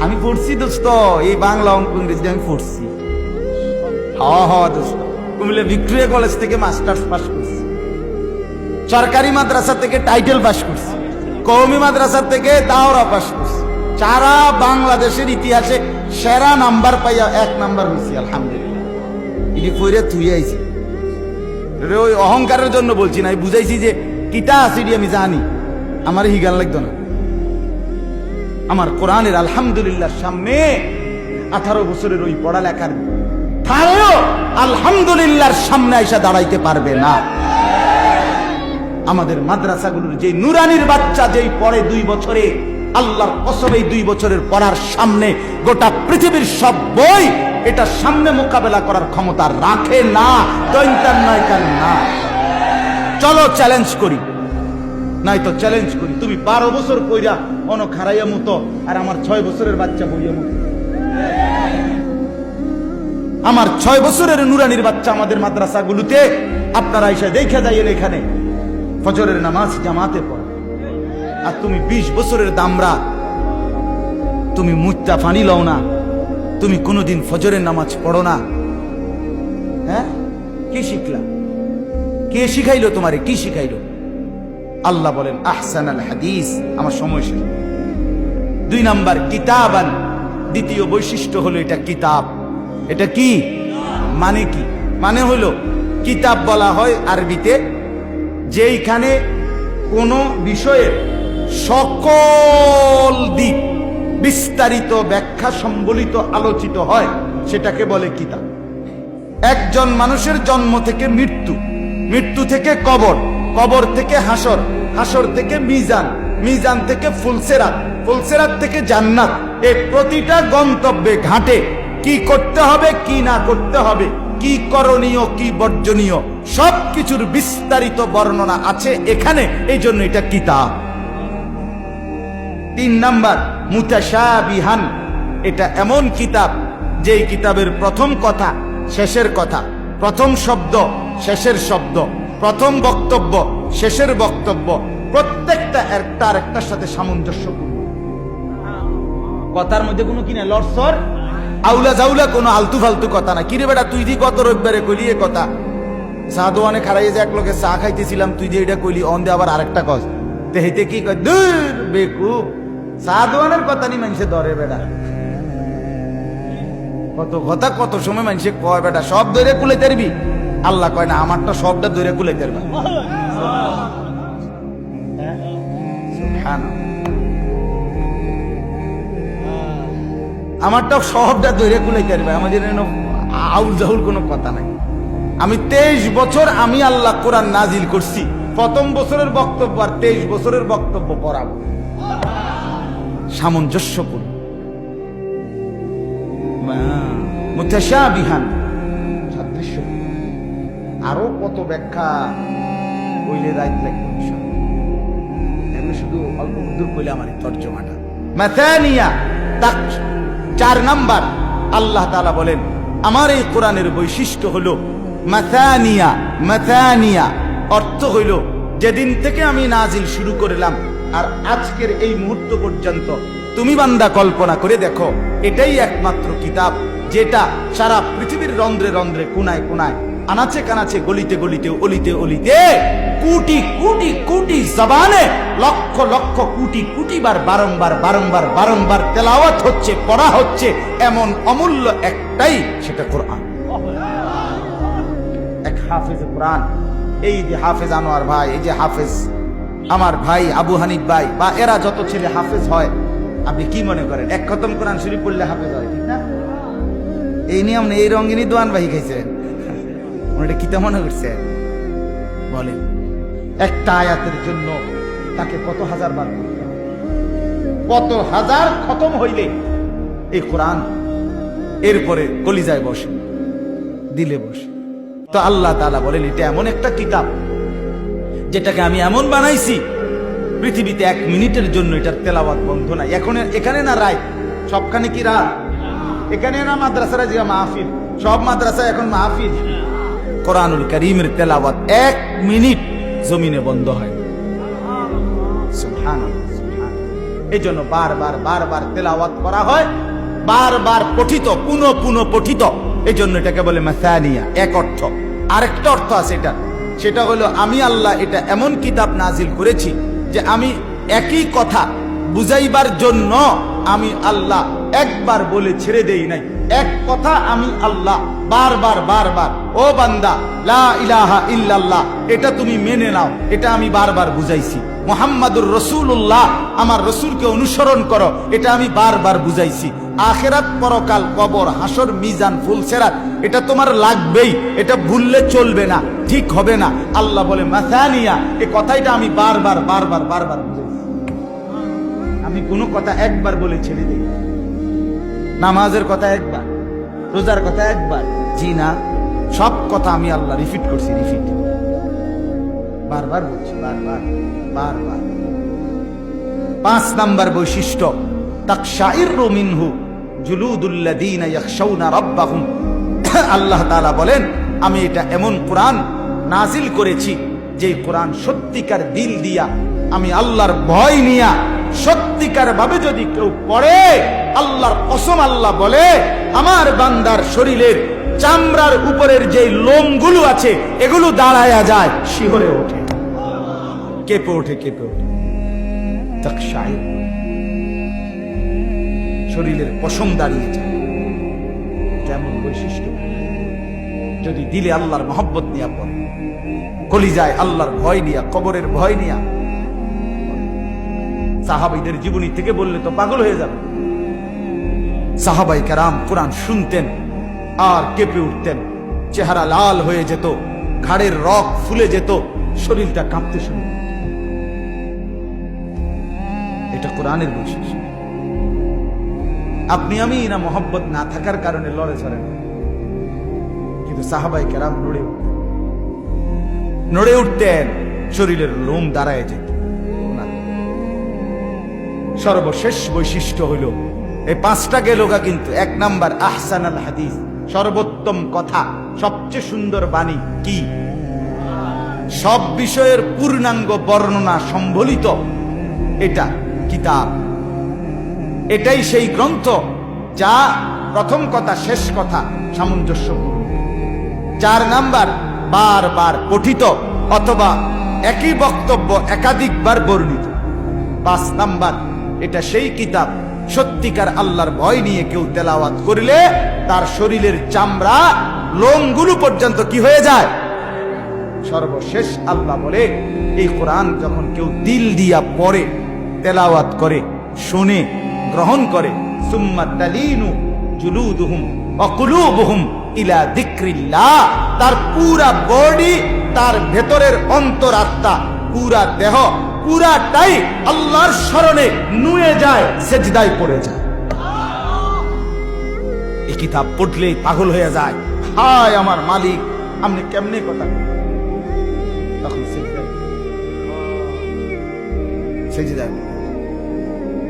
আমি পড়ছি দোস্ত, এই বাংলা অঙ্ক ইংরেজি আমি পড়ছি। দোস্ত, কুমিল্লা ভিক্টোরিয়া কলেজ থেকে মাস্টার্স পাস করছি, সরকারি মাদ্রাসা থেকে টাইটেল পাস করছি, কওমি মাদ্রাসা থেকে দাওরা পাস করছি। সারা বাংলাদেশের ইতিহাসে সেরা নাম্বার পাইয়া 1 নাম্বার হয়েছি, আলহামদুলিল্লাহ। এটি কইরে তুই আইছি, ওই অহংকারের জন্য বলছি না, বুঝাইছি যে কিতা আছে আমি জানি, আমার হিগান লাগতো না। আমার কোরআনের আলহামদুলিল্লাহ সামনে 18 বছরের ওই পড়ালেখার তারও আলহামদুলিল্লাহর সামনে আইসা দাঁড়াইতে পারবে না। আমাদের মাদ্রাসাগুলোর যে নুরানির বাচ্চা যেই পড়ে 2 বছরে, আল্লাহর কসম এই 2 বছরের পড়ার সামনে গোটা পৃথিবীর সব বই এটা সামনে মোকাবেলা করার ক্ষমতা রাখে না। না, চলো চ্যালেঞ্জ করি, নাই তো চ্যালেঞ্জ করি। তুমি 12 বছর কইরা অন খারাইয়া মতো, আর আমার 6 বছরের বাচ্চা বইয়া মতো। আমার 6 বছরের নুরানির বাচ্চা আমাদের মাদ্রাসাগুলোতে আপনারা এসে দেখে যাইয়েন, এখানে ফজরের নামাজ জামাতে পড়ে। আর তুমি 20 বছরের দামরা, তুমি মুত্তা ফানি লও না, তুমি কোনোদিন ফজরের নামাজ পড়ো না। হ্যাঁ, কি শিখলা? কে শিখাইলো তোমারে? কি শিখাইলো? আল্লাহ বলেন আহসানাল হাদিস। আমার সময় শেষ। 2 নাম্বার কিতাবান, দ্বিতীয় বৈশিষ্ট্য হলো এটা কিতাব। এটা কি মানে? কি মানে হলো কিতাব বলা হয় আরবিতে যেইখানে কোন বিষয়ের সকল দিক বিস্তারিত ব্যাখ্যা সম্বলিত আলোচিত হয়, সেটাকে বলে কিতাব। একজন মানুষের জন্ম থেকে মৃত্যু, মৃত্যু থেকে কবর, কবর থেকে হাসর, হাসর থেকে মিজান, মিজান থেকে ফুলসেরাত, ফুলসেরাত থেকে জান্নাত। এই প্রতিটা গন্তব্যে ঘাটে কি করতে হবে, কি না করতে হবে, কি করণীয়, কি বর্জনীয়, সবকিছুর বিস্তারিত বর্ণনা আছে এখানে। এই জন্য এটা কিতাব। 3 নাম্বার মুতাশাবিহান, এটা এমন কিতাব যেই কিতাবের প্রথম কথা শেষের কথা, প্রথম শব্দ শেষের শব্দ, প্রথম বক্তব্য শেষের বক্তব্য প্রত্যেকটা একটা আরেকটার সাথে সামঞ্জস্যপূর্ণ। কথার মধ্যে কোনো কিনা লড়সর আউলা জাউলা কোনো আলতু ফালতু কথা না। কিরে বেটা, তুই দি গত রবিবারে কইলি এ কথা, চা দোয়ানে খারাই যে এক লোকে চা খাইতেছিলাম, তুই যে এটা কইলি, অন দে আবার আরেকটা কস তেহিতে কি কয়, দূর বেকুব, চা দোয়ানের কথা নি মানুষে ধরে বেটা। কত কথা কত সময় মানুষে কয় বেটা, সব ধরে কুলাইতে পারবি? আল্লাহ কয় না, আমারটা সবটা ধরে কুলাইতে পারবি। আমারটা সবটা ধরে কুলাইতে পারবে, আমাদের আউল জাউল কোনো কথা নাই। আমি 23 বছর আমি আল্লাহ কোরআন নাজিল করছি, প্রথম বছরের বক্তব্য আর 23 বছরের বক্তব্য পড়াবো, সামঞ্জস্যপূর্ণ। মুতাশাবিহান, সাদৃশ্য। আরো কত ব্যাখ্যা কইলে রাইত লাগবে, এমনি শুধু অল্প দূর কইলে আমার তর্জমাটা। মাথানিয়া, 4 নাম্বার আল্লাহ তাআলা বলেন আমার এই কোরআনের বৈশিষ্ট্য হলো মাথানিয়া। মাথানিয়া অর্থ হইল যেদিন থেকে আমি নাজিল শুরু করলাম আর আজকের এই মুহূর্ত পর্যন্ত তুমি বান্দা কল্পনা করে দেখো, এটাই একমাত্র কিতাব যেটা সারা পৃথিবীর রন্ধ্রে রন্ধ্রে, কোনায় কোনায়, আনাচে কানাচে, গলিতে গলিতে, অলিতে অলিতে, কোটি কোটি কোটি জবানে, লক্ষ লক্ষ কোটি কোটি বার বারংবার বারংবার বারংবার তেলাওয়াত হচ্ছে, পড়া হচ্ছে। এমন অমূল্য একটাই, সেটা কোরআন। এক হাফেজ কোরআন, এই যে হাফেজ আনোয়ার ভাই, এই যে হাফেজ আমার ভাই আবু হানিফ ভাই, বা এরা যত ছেলে হাফেজ হয়, আপনি কি মনে করেন এক খতম কোরআন শরীফ পড়লে হাফেজ হয়? ঠিক না? এই নিয়ম নেই, এই রঙ্গিনী দোয়ান ভাই খাইছে, এটা কিতা মনে করছে? বলে একটা আয়াতের জন্য তাকে কত হাজার বার পড়তে হবে, কত হাজার খতম হইলে এই কোরআন এরপরে কলিজায় বসে, দিলে বসে। তো আল্লাহ তাআলা বলেন এটা এমন একটা কিতাব যেটাকে আমি এমন বানাইছি, পৃথিবীতে 1 মিনিটের জন্য এটার তেলাওয়াত বন্ধ নাই। এখন এখানে না রায়, সবখানে কি রাত? এখানে না মাদ্রাসারা যে মাহফিল, সব মাদ্রাসায় এখন মাহফিল। কোরআনুল কারীমের তেলাওয়াত 1 মিনিট জমিনে বন্ধ হয়। সুবহানাল্লাহ, সুবহানাল্লাহ। এই জন্য বারবার বারবার তেলাওয়াত করা হয়, বারবার পঠিত, পুনঃ পুনঃ পঠিত। এই জন্য এটাকে বলে মাসানিয়া, এক অর্থ। আরেকটা অর্থ আছে এটা, সেটা হলো আমি আল্লাহ এটা এমন কিতাব নাজিল করেছি যে আমি একই কথা বুঝাইবার জন্য আমি আল্লাহ একবার বলে ছেড়ে দেই নাই। এক কথা আমি আল্লাহ বারবার বারবার, ও বান্দা লা ইলাহা ইল্লাল্লাহ এটা তুমি মেনে নাও, এটা আমি বারবার বুঝাইছি। মুহাম্মাদুর রাসূলুল্লাহ আমার রাসূলকে অনুসরণ করো, এটা আমি বারবার বুঝাইছি। আখিরাত, পরকাল, কবর, হাসর, মিজান, ফুলসিরাত এটা তোমার লাগবেই, এটা ভুললে চলবে না, ঠিক হবে না। আল্লাহ বলে মাসানিয়া, এই কথাটা আমি বারবার বারবার বারবার বুঝাইছি। আমি কোনো কথা একবার বলে ছেড়ে দিই। নামাজের কথা একবার, রোজার কথা একবার, জি না, সব কথা আমি আল্লাহ রিপিট করছি, রিপিট বারবার বলছি, বারবার বারবার। 5 নাম্বার বৈশিষ্ট্য, তাকশাইরু মিনহু জুলুদুল্লাযীনা ইয়াখশাউনা রাব্বাহুম। আল্লাহ তাআলা বলেন আমি এটা এমন কোরআন নাজিল করেছি যে কোরআন সত্যিকার দিল দিয়া, আমি আল্লাহর ভয় নিয়া সত্যিকার ভাবে যদি কেউ পড়ে, আল্লাহর কসম আল্লাহ বলে আমার বান্দার শরীরের চামড়ার উপরের যে লোমগুলো আছে এগুলো দাঁড়ায়া যায়, শিহরে ওঠে, কেঁপে ওঠে, কেঁপে ওঠে। তাকশাইর, শরীরের পশম দাঁড়িয়ে যায়। কেমন বৈশিষ্ট্য! যদি দিলে আল্লাহর মহব্বত নিয়ে পড়ে, কলিজায় আল্লাহর ভয় নিয়া, কবরের ভয় নিয়া। সাহাবাইদের জীবনী থেকে বললে তো পাগল হয়ে যাবে। সাহাবাই কেরাম কোরআন শুনতেন আর কেঁপে উঠতেন, চেহারা লাল হয়ে যেত, ঘাড়ের রগ ফুলে যেত, শরীরটা কাঁপতে শুরু। এটা কোরআনের বৈশিষ্ট্য। আপনি আমি না মোহব্বত না থাকার কারণে লড়ে চড়েন, কিন্তু সাহাবাই কেরাম নড়ে উঠতেন, শরীরের লোম দাঁড়ায় যেত। সর্বশেষ বৈশিষ্ট্য হইল, এই 5টা গেল গা, কিন্তু 1 নাম্বার আহসানুল হাদিস, সর্বোত্তম কথা, সবচেয়ে সুন্দর বাণী কি? সব বিষয়ের পূর্ণাঙ্গ বর্ণনা সম্বলিত এটা কিতাব। এটাই সেই গ্রন্থ যা প্রথম কথা শেষ কথা সামঞ্জস্যপূর্ণ। 4 নাম্বার বারবার পঠিত অথবা একই বক্তব্য একাধিকবার বর্ণিত। 5 নাম্বার এটা সেই কিতাব সত্যিকার আল্লাহর ভয় নিয়ে কেউ তেলাওয়াত করলে তার শরীরের চামড়া লোমগুলো পর্যন্ত কি হয়ে যায়। সর্বশেষ আল্লাহ বলে এই কোরআন যখন কেউ দিল দিয়া পড়ে, তেলাওয়াত করে, শুনে, গ্রহণ করে, সুম্মা তালিনু জুলুদুহুম ওয়া কুলুবুহুম ইলা যিকরিল্লাহ, তার পুরা বডি, তার ভেতরের অন্তরাত্মা, পুরা দেহ, পুরাটাই আল্লাহর স্মরণে নুয়ে যায়, সেজদায় পড়ে যায়। এই কিতাব পড়লেই পাগল হয়ে যায়, হায় আমার মালিক আপনি কেমনে কথা, তখন সেজদায়